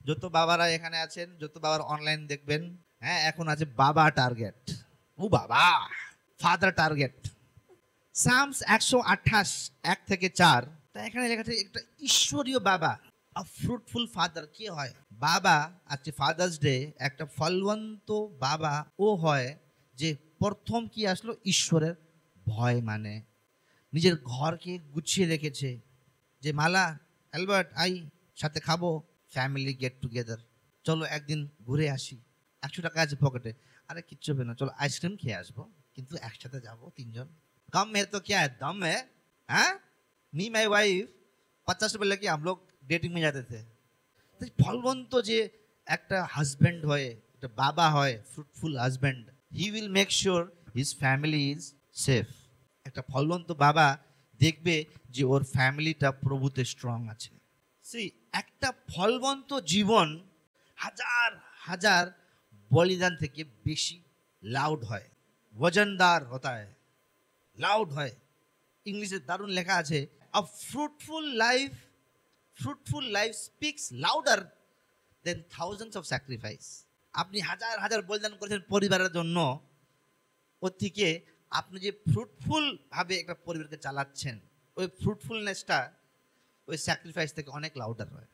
যত বাবারা এখানে আছেন, যত বাবার অনলাইন দেখবেন, হ্যাঁ এখন আছে বাবা টার্গেট। ও বাবা, ফাদার টার্গেট। সামস 128 1 থেকে 4, তা এখানে লেখা আছে একটা ঈশ্বরীয় বাবা, আ ফ্রুটফুল ফাদার কি হয়? বাবা, আজকে ফাদার্স ডে, একটা ফলবন্ত বাবা ও হয় যে প্রথম কি আসলো, ঈশ্বরের ভয় মানে নিজের ঘরকে গুছিয়ে রেখেছে, যে মালা, অ্যালবার্ট আই, সাথে খাবো, ফ্যামিলি গেট টুগেদার, চলো একদিন ঘুরে আসি, 100 টাকা আছে পকেটে, আরে কিচ্ছু হবে না, চলো আইসক্রিম খেয়ে আসবো, কিন্তু একসাথে যাবো তিনজন, कम है तो क्या है, दम है, हाँ? मी माई वाइफ 50 रुपए लेके हम लोग डेटिंग में जाते थे। তো ফলবন্ত যে একটা হাজব্যান্ড হয়, একটা বাবা হয়, fruitful husband, he will make sure his family is safe. একটা ফলবন্ত বাবা দেখবে যে ওর ফ্যামিলিটা প্রভুতে স্ট্রং আছে। সি, একটা ফলবন্ত জীবন হাজার হাজার বলিদান থেকে বেশি লাউড হয়, ওজনদার হতা হয়, লাউড হয়। ইংলিশে দারুণ লেখা আছে, a fruitful life speaks louder than thousands of sacrifice. আপনি হাজার হাজার বলিদান করেছেন পরিবারের জন্য, ওর থেকে আপনি যে ফ্রুটফুল ভাবে একটা পরিবারকে চালাচ্ছেন, ওই ফ্রুটফুলনেসটা ওই স্যাক্রিফাইস থেকে অনেক লাউডার হয়।